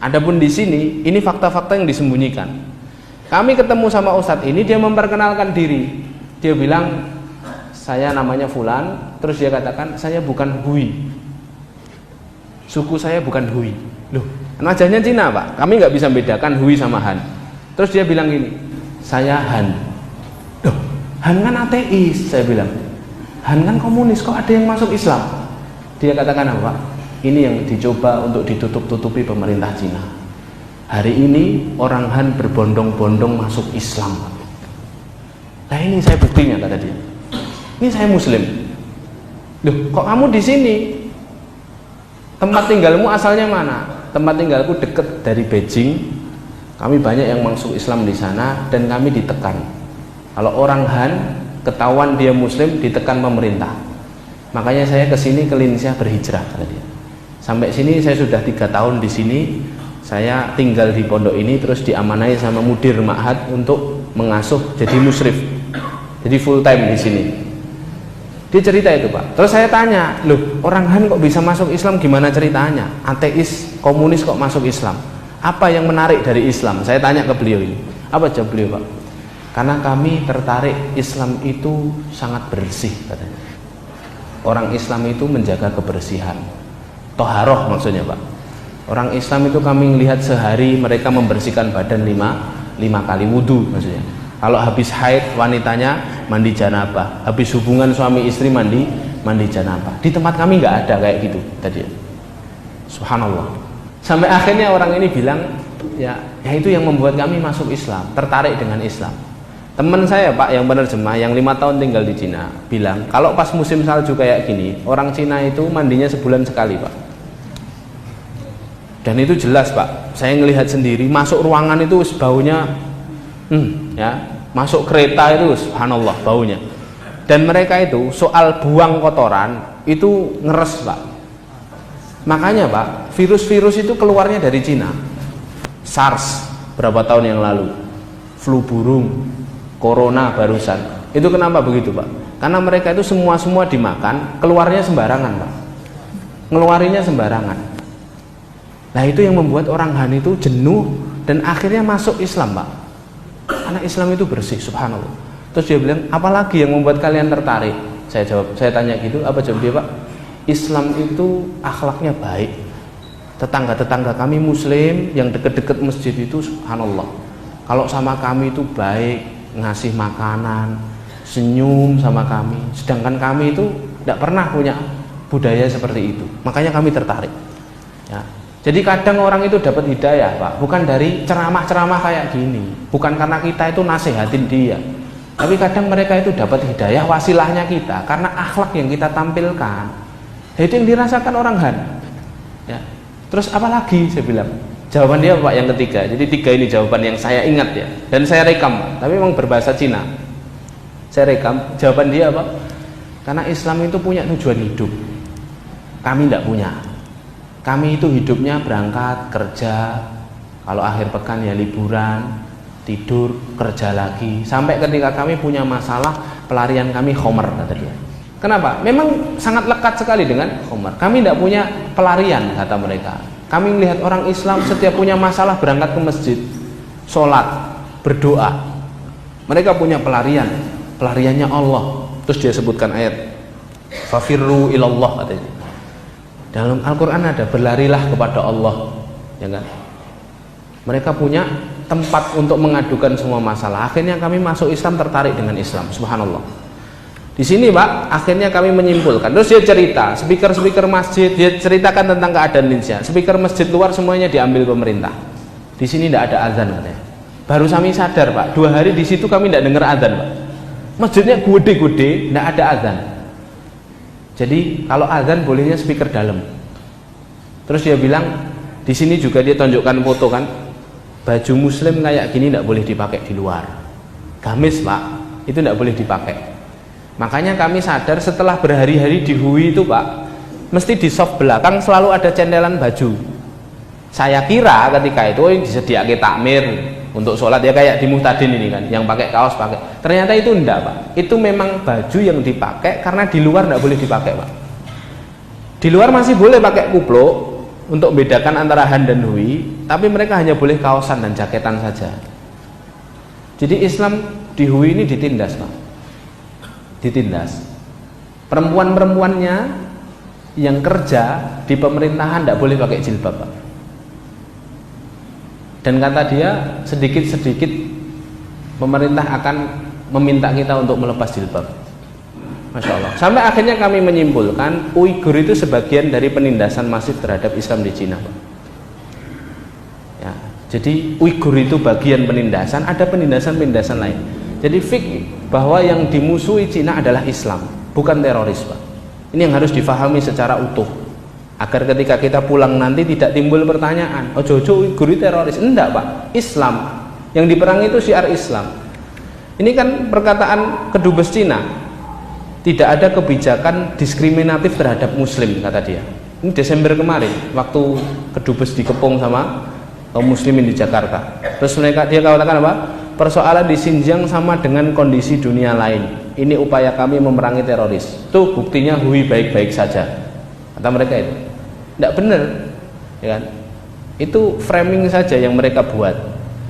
Adapun di sini, ini fakta-fakta yang disembunyikan. Kami ketemu sama Ustadz ini, dia memperkenalkan diri. Dia bilang, saya namanya Fulan. Terus dia katakan, saya bukan Hui. Suku saya bukan Hui. Loh, wajahnya Cina Pak. Kami nggak bisa bedakan Hui sama Han. Terus dia bilang gini, saya Han. Loh, Han kan ateis. Saya bilang, Han kan komunis, kok ada yang masuk Islam? Dia katakan apa Pak? Ini yang dicoba untuk ditutup-tutupi pemerintah Cina. Hari ini orang Han berbondong-bondong masuk Islam. Nah ini saya buktinya, kata dia. Ini saya Muslim. Loh, kok kamu di sini? Tempat tinggalmu asalnya mana? Tempat tinggalku dekat dari Beijing. Kami banyak yang masuk Islam di sana dan kami ditekan. Kalau orang Han ketahuan dia Muslim, ditekan pemerintah. Makanya saya ke sini ke Linsia berhijrah, kata dia. Sampai sini saya sudah 3 tahun di sini. Saya tinggal di pondok ini, terus diamanai sama mudir ma'had untuk mengasuh jadi musyrif, jadi full time di sini. Dia cerita itu Pak. Terus saya tanya, loh orang Han kok bisa masuk Islam, gimana ceritanya? Ateis, komunis kok masuk Islam? Apa yang menarik dari Islam? Saya tanya ke beliau ini. Apa jawab beliau Pak? Karena kami tertarik Islam itu sangat bersih, katanya. Orang Islam itu menjaga kebersihan, toharoh maksudnya Pak. Orang Islam itu kami melihat sehari mereka membersihkan badan 5 kali wudu maksudnya. Kalau habis haid wanitanya mandi janabah, habis hubungan suami istri mandi janabah. Di tempat kami nggak ada kayak gitu tadi. Subhanallah. Sampai akhirnya orang ini bilang, ya itu yang membuat kami masuk Islam, tertarik dengan Islam. Teman saya Pak yang penerjemah yang 5 tahun tinggal di Cina bilang, kalau pas musim salju kayak gini, orang Cina itu mandinya sebulan sekali Pak. Dan itu jelas Pak, saya ngelihat sendiri, masuk ruangan itu baunya ya, masuk kereta itu subhanallah baunya. Dan mereka itu soal buang kotoran itu ngeres Pak. Makanya Pak, virus-virus itu keluarnya dari Cina. SARS berapa tahun yang lalu, flu burung, corona barusan. Itu kenapa begitu Pak? Karena mereka itu semua dimakan, keluarnya sembarangan Pak. Ngeluarinya sembarangan. Nah itu yang membuat orang Han itu jenuh dan akhirnya masuk Islam Pak. Karena Islam itu bersih, subhanallah. Terus dia bilang, apalagi yang membuat kalian tertarik? Saya jawab, saya tanya gitu, apa jawab dia Pak? Islam itu akhlaknya baik. Tetangga-tetangga kami Muslim yang deket-deket masjid itu subhanallah, kalau sama kami itu baik, ngasih makanan, senyum sama kami. Sedangkan kami itu tidak pernah punya budaya seperti itu. Makanya kami tertarik ya. Jadi kadang orang itu dapat hidayah Pak, bukan dari ceramah-ceramah kayak gini, bukan karena kita itu nasihatin dia, tapi kadang mereka itu dapat hidayah wasilahnya kita karena akhlak yang kita tampilkan. Itu yang dirasakan orang Han ya. Terus apa lagi saya bilang? Jawaban dia Pak yang ketiga. Jadi 3 ini jawaban yang saya ingat ya, dan saya rekam Pak, tapi memang berbahasa Cina. Saya rekam jawaban dia Pak. Karena Islam itu punya tujuan hidup, kami tidak punya. Kami itu hidupnya berangkat kerja, kalau akhir pekan ya liburan, tidur, kerja lagi. Sampai ketika kami punya masalah, pelarian kami khomer, kata dia. Kenapa? Memang sangat lekat sekali dengan khomer. Kami tidak punya pelarian, kata mereka. Kami melihat orang Islam setiap punya masalah berangkat ke masjid, sholat, berdoa. Mereka punya pelarian, pelariannya Allah. Terus dia sebutkan ayat, fafirru ilallah, katanya. Dalam Al-Quran ada berlarilah kepada Allah, ya kan? Mereka punya tempat untuk mengadukan semua masalah. Akhirnya kami masuk Islam, tertarik dengan Islam, subhanallah. Di sini Pak, akhirnya kami menyimpulkan. Terus dia cerita, speaker masjid, dia ceritakan tentang keadaan Indonesia. Speaker masjid luar semuanya diambil pemerintah. Di sini tidak ada azan katanya. Baru kami sadar Pak, 2 hari di situ kami tidak dengar azan Pak. Masjidnya gede-gede, tidak ada azan. Jadi kalau azan bolehnya speaker dalam. Terus dia bilang, di sini juga dia tunjukkan foto kan, baju Muslim kayak gini tidak boleh dipakai di luar. Gamis Pak, itu tidak boleh dipakai. Makanya kami sadar setelah berhari-hari di Hui itu Pak, mesti di soft belakang selalu ada cendelan baju. Saya kira ketika itu disediakan takmir untuk sholat ya kayak di Muhtadin ini kan, yang pakai kaos pakai. Ternyata itu enggak Pak, itu memang baju yang dipakai karena di luar enggak boleh dipakai Pak. Di luar masih boleh pakai kupluk, untuk membedakan antara Han dan Hui, tapi mereka hanya boleh kaosan dan jaketan saja. Jadi Islam di Hui ini ditindas, Pak. Ditindas. Perempuan-perempuannya yang kerja di pemerintahan tidak boleh pakai jilbab, Pak. Dan kata dia, sedikit-sedikit pemerintah akan meminta kita untuk melepas jilbab. Masya Allah. Sampai akhirnya kami menyimpulkan Uighur itu sebagian dari penindasan masif terhadap Islam di Cina, Pak. Ya, jadi Uighur itu bagian penindasan, ada penindasan-penindasan lain. Jadi fik bahwa yang dimusuhi Cina adalah Islam, bukan teroris, Pak. Ini yang harus difahami secara utuh, agar ketika kita pulang nanti tidak timbul pertanyaan, ojo-ojo Uighur itu teroris. Enggak, Pak. Islam yang diperangi itu syiar Islam. Ini kan perkataan kedubes Cina. Tidak ada kebijakan diskriminatif terhadap Muslim, kata dia. Ini Desember kemarin, waktu kedubes dikepung sama kaum Muslimin di Jakarta. Terus dia katakan apa? Persoalan di Xinjiang sama dengan kondisi dunia lain. Ini upaya kami memerangi teroris. Tuh buktinya Hui baik-baik saja, kata mereka itu. Tidak benar, ya kan? Itu framing saja yang mereka buat.